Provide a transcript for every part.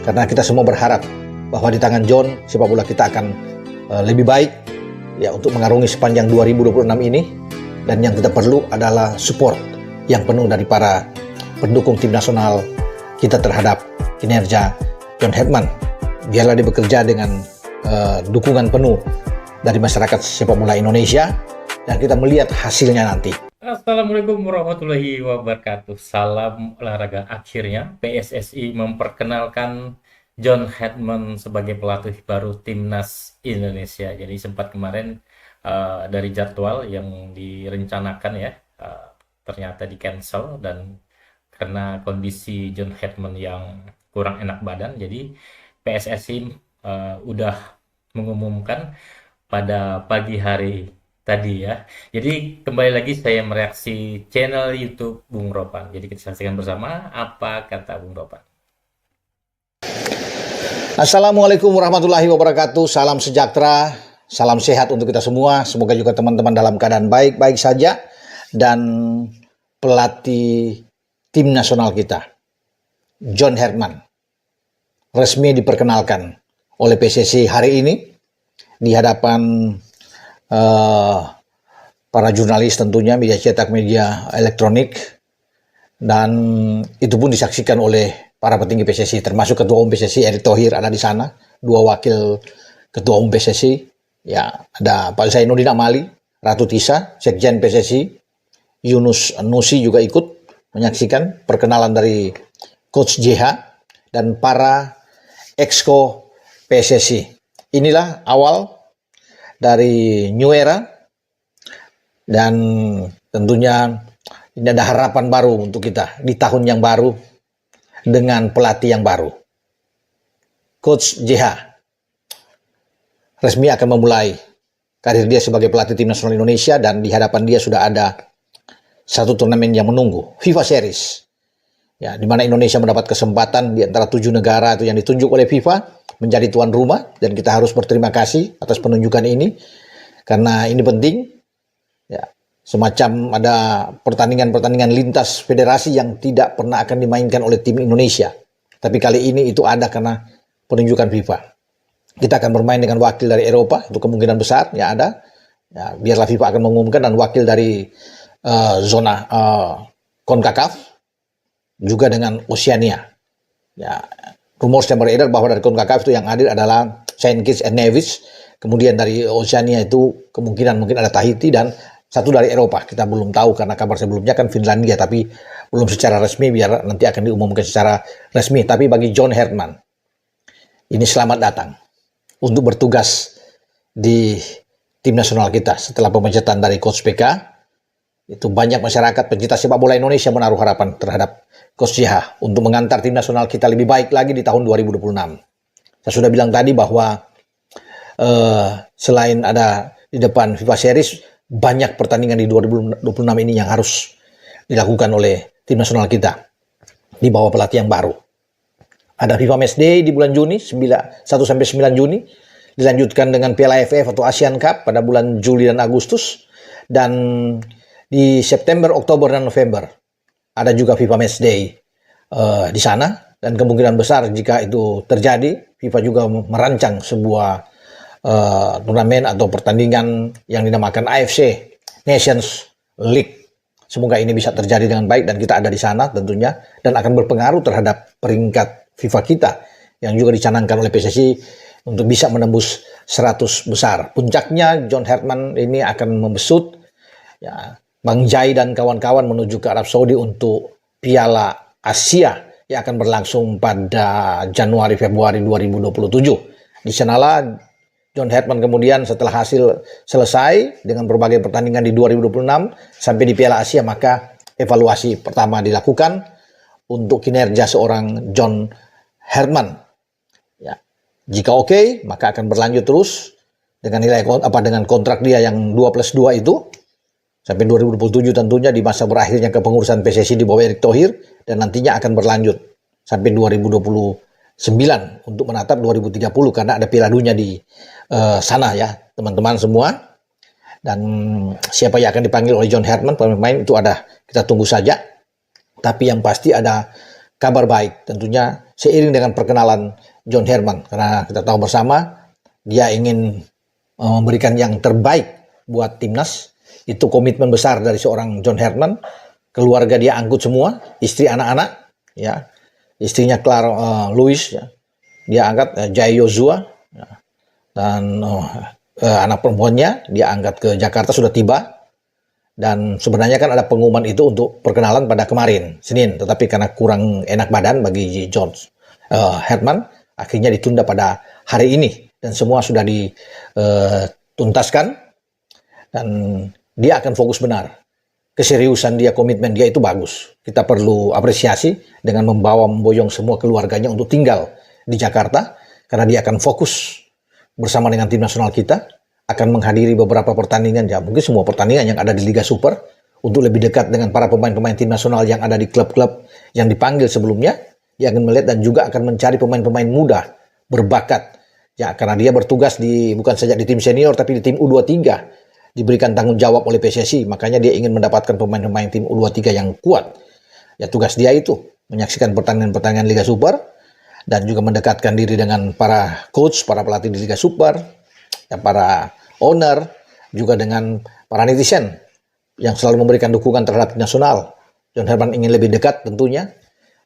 Karena kita semua berharap bahwa di tangan John sepak bola kita akan lebih baik ya untuk mengarungi sepanjang 2026 ini. Dan yang kita perlu adalah support yang penuh dari para pendukung tim nasional kita terhadap kinerja John Herdman. Biarlah dia bekerja dengan dukungan penuh dari masyarakat sepak bola Indonesia dan kita melihat hasilnya nanti. Assalamualaikum warahmatullahi wabarakatuh. Salam olahraga. Akhirnya PSSI memperkenalkan John Herdman sebagai pelatih baru timnas Indonesia. Jadi sempat kemarin dari jadwal yang direncanakan ya ternyata di cancel, dan karena kondisi John Herdman yang kurang enak badan, jadi PSSI udah mengumumkan pada pagi hari tadi ya. Jadi kembali lagi saya mereaksi channel YouTube Bung Ropan. Jadi kita saksikan bersama apa kata Bung Ropan. Assalamualaikum warahmatullahi wabarakatuh. Salam sejahtera, salam sehat untuk kita semua. Semoga juga teman-teman dalam keadaan baik-baik saja. Dan pelatih tim nasional kita, John Herdman, resmi diperkenalkan oleh PSSI hari ini di hadapan para jurnalis, tentunya media cetak, media elektronik, dan itu pun disaksikan oleh para petinggi PSSI, termasuk Ketua Umum PSSI Erick Thohir ada di sana, dua wakil Ketua Umum PSSI, ya ada Pak Zainuddin Amali, Ratu Tisa, Sekjen PSSI, Yunus Nusi juga ikut menyaksikan perkenalan dari Coach JH dan para exco PSSI. Inilah awal dari new era, dan tentunya ini ada harapan baru untuk kita di tahun yang baru dengan pelatih yang baru. Coach JH resmi akan memulai karir dia sebagai pelatih tim nasional Indonesia, dan di hadapan dia sudah ada satu turnamen yang menunggu, FIFA Series. Ya, di mana Indonesia mendapat kesempatan di antara 7 negara itu yang ditunjuk oleh FIFA menjadi tuan rumah, dan kita harus berterima kasih atas penunjukan ini karena ini penting. Ya, semacam ada pertandingan-pertandingan lintas federasi yang tidak pernah akan dimainkan oleh tim Indonesia. Tapi kali ini itu ada karena penunjukan FIFA. Kita akan bermain dengan wakil dari Eropa, itu kemungkinan besar ya ada. Ya, biarlah FIFA akan mengumumkan, dan wakil dari zona CONCACAF juga dengan Oceania. Ya, rumor yang beredar bahwa dari CONCACAF itu yang hadir adalah Saint Kitts and Nevis, kemudian dari Oceania itu kemungkinan mungkin ada Tahiti, dan satu dari Eropa. Kita belum tahu karena kabar sebelumnya kan Finlandia, tapi belum secara resmi, biar nanti akan diumumkan secara resmi. Tapi bagi John Herdman, ini selamat datang untuk bertugas di tim nasional kita setelah pemecatan dari Coach PK. Itu banyak masyarakat pencinta sepak bola Indonesia menaruh harapan terhadap Coach JH untuk mengantar tim nasional kita lebih baik lagi di tahun 2026. Saya sudah bilang tadi bahwa selain ada di depan FIFA Series, banyak pertandingan di 2026 ini yang harus dilakukan oleh tim nasional kita di bawah pelatih yang baru. Ada FIFA Matchday di bulan Juni, 1-9 Juni, dilanjutkan dengan Piala AFF atau Asian Cup pada bulan Juli dan Agustus, dan di September, Oktober, dan November ada juga FIFA Matchday di sana, dan kemungkinan besar jika itu terjadi, FIFA juga merancang sebuah turnamen atau pertandingan yang dinamakan AFC Nations League. Semoga ini bisa terjadi dengan baik dan kita ada di sana tentunya, dan akan berpengaruh terhadap peringkat FIFA kita yang juga dicanangkan oleh PSSI untuk bisa menembus 100 besar. Puncaknya John Herdman ini akan membesut ya Bang Jai dan kawan-kawan menuju ke Arab Saudi untuk Piala Asia yang akan berlangsung pada Januari-Februari 2027. Di sanalah John Herdman kemudian setelah hasil selesai dengan berbagai pertandingan di 2026 sampai di Piala Asia, maka evaluasi pertama dilakukan untuk kinerja seorang John Herdman. Ya, jika oke, maka akan berlanjut terus dengan nilai dengan kontrak dia yang 2+2 itu sampai 2027 tentunya, di masa berakhirnya kepengurusan PSSI di bawah Erick Thohir, dan nantinya akan berlanjut sampai 2029 untuk menatap 2030 karena ada Piala Dunia di sana ya teman-teman semua. Dan siapa yang akan dipanggil oleh John Herdman pemain itu ada, kita tunggu saja. Tapi yang pasti ada kabar baik tentunya, seiring dengan perkenalan John Herman, karena kita tahu bersama dia ingin memberikan yang terbaik buat timnas. Itu komitmen besar dari seorang John Herman. Keluarga dia angkut semua, istri, anak-anak, ya, istrinya Clara Louis, ya. Dia angkat Jai Yozua, ya. Dan anak perempuannya dia angkat ke Jakarta, sudah tiba. Dan sebenarnya kan ada pengumuman itu untuk perkenalan pada kemarin, Senin. Tetapi karena kurang enak badan bagi John Herman, akhirnya ditunda pada hari ini. Dan semua sudah dituntaskan. Dan dia akan fokus benar. Keseriusan dia, komitmen dia itu bagus. Kita perlu apresiasi dengan memboyong semua keluarganya untuk tinggal di Jakarta. Karena dia akan fokus bersama dengan tim nasional kita. Akan menghadiri beberapa pertandingan, ya mungkin semua pertandingan yang ada di Liga Super. Untuk lebih dekat dengan para pemain-pemain tim nasional yang ada di klub-klub yang dipanggil sebelumnya. Dia akan melihat dan juga akan mencari pemain-pemain muda, berbakat. Ya, karena dia bertugas bukan saja di tim senior, tapi di tim U23. Diberikan tanggung jawab oleh PSSI, makanya dia ingin mendapatkan pemain-pemain tim U23 yang kuat. Ya, tugas dia itu menyaksikan pertandingan-pertandingan Liga Super dan juga mendekatkan diri dengan para coach, para pelatih di Liga Super, ya, para owner, juga dengan para netizen yang selalu memberikan dukungan terhadap tim nasional. John Herman ingin lebih dekat tentunya,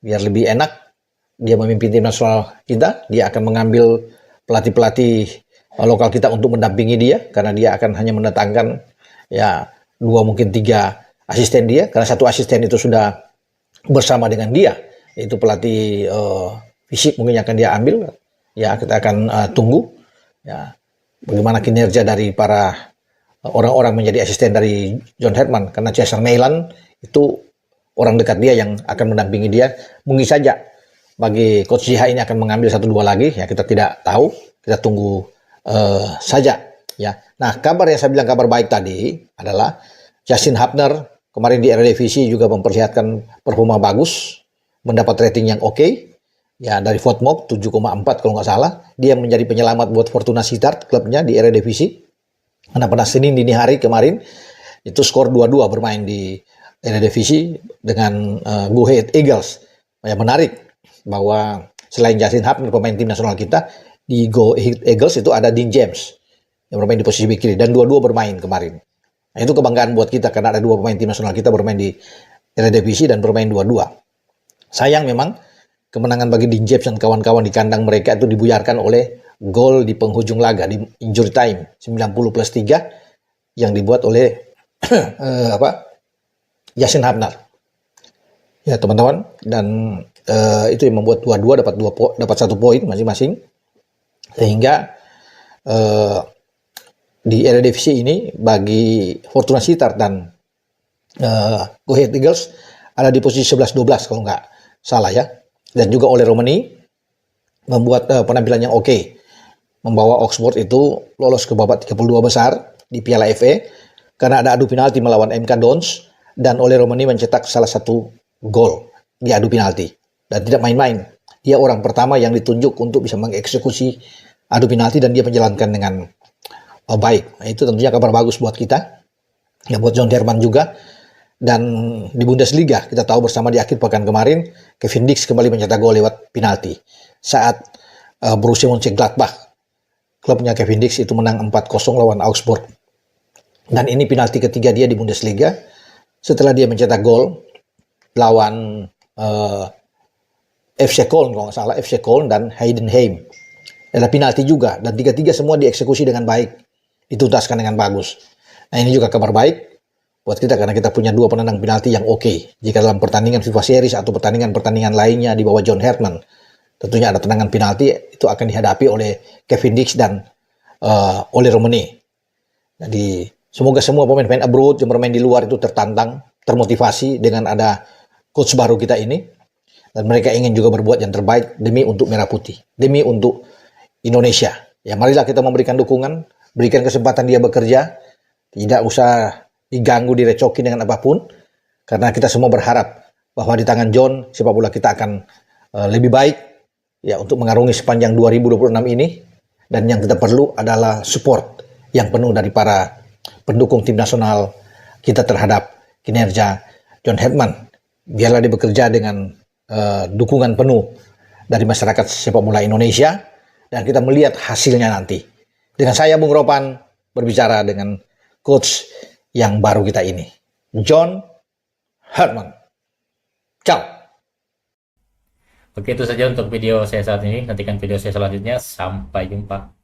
biar lebih enak dia memimpin tim nasional kita. Dia akan mengambil pelatih-pelatih lokal kita untuk mendampingi dia, karena dia akan hanya mendatangkan ya 2 mungkin 3 asisten dia, karena satu asisten itu sudah bersama dengan dia, yaitu pelatih fisik mungkin yang akan dia ambil. Ya, kita akan tunggu ya bagaimana kinerja dari para orang-orang menjadi asisten dari John Herman, karena Cesar Neilan itu orang dekat dia yang akan mendampingi dia. Mungkin saja bagi Coach Jiha ini akan mengambil 1-2 lagi, ya kita tidak tahu, kita tunggu saja, ya. Nah, kabar yang saya bilang kabar baik tadi adalah Justin Hubner kemarin di Eredivisie juga memperlihatkan performa bagus, mendapat rating yang oke, ya, dari Votmok 7,4 kalau nggak salah. Dia menjadi penyelamat buat Fortuna Sittard, klubnya di Eredivisie. Karena pada Senin dini hari kemarin itu skor 2-2 bermain di Eredivisie dengan Go Ahead Eagles. Yang menarik bahwa selain Justin Hubner pemain tim nasional kita, di Go Ahead Eagles itu ada Dean James yang bermain di posisi bek kiri, dan dua-dua bermain kemarin. Nah, itu kebanggaan buat kita karena ada 2 pemain tim nasional kita bermain di Eredivisie dan bermain 2-2. Sayang memang kemenangan bagi Dean James dan kawan-kawan di kandang mereka itu dibuyarkan oleh gol di penghujung laga di injury time 90+3 yang dibuat oleh Justin Hubner. Ya teman-teman, dan itu yang membuat 2-2 dapat 1 poin masing-masing. Sehingga di Eredivisie ini bagi Fortuna Sittard dan Go Ahead Eagles ada di posisi 11-12 kalau nggak salah ya. Dan juga oleh Romani membuat penampilan yang oke. Membawa Oxford itu lolos ke babak 32 besar di Piala FA karena ada adu penalti melawan MK Dons, dan oleh Romani mencetak salah satu gol di adu penalti. Dan tidak main-main. Dia orang pertama yang ditunjuk untuk bisa mengeksekusi adu penalti dan dia menjalankan dengan baik. Nah, itu tentunya kabar bagus buat kita, ya buat John Herman juga. Dan di Bundesliga kita tahu bersama di akhir pekan kemarin Kevin Dix kembali mencetak gol lewat penalti saat Borussia Mönchengladbach, klubnya Kevin Dix, itu menang 4-0 lawan Augsburg. Dan ini penalti ketiga dia di Bundesliga setelah dia mencetak gol lawan FC Köln kalau nggak salah, FC Köln dan Heidenheim. Ada penalti juga, dan tiga-tiga semua dieksekusi dengan baik, dituntaskan dengan bagus. Nah, ini juga kabar baik buat kita karena kita punya 2 penendang penalti yang oke. Jika dalam pertandingan FIFA Series atau pertandingan-pertandingan lainnya di bawah John Herman, tentunya ada tendangan penalti itu akan dihadapi oleh Kevin Dix dan oleh Romani. Jadi semoga semua pemain-pemain abroad yang bermain di luar itu tertantang, termotivasi dengan ada coach baru kita ini, dan mereka ingin juga berbuat yang terbaik demi untuk Merah Putih, demi untuk Indonesia. Ya, marilah kita memberikan dukungan, berikan kesempatan dia bekerja, tidak usah diganggu, direcokin dengan apapun, karena kita semua berharap bahwa di tangan John sepak bola kita akan lebih baik ya untuk mengarungi sepanjang 2026 ini. Dan yang kita perlu adalah support yang penuh dari para pendukung tim nasional kita terhadap kinerja John Herman. Biarlah dia bekerja dengan dukungan penuh dari masyarakat sepak bola Indonesia, dan kita melihat hasilnya nanti. Dengan saya Bung Ropan berbicara dengan coach yang baru kita ini, John Herdman. Ciao. Oke, itu saja untuk video saya saat ini. Nantikan video saya selanjutnya. Sampai jumpa.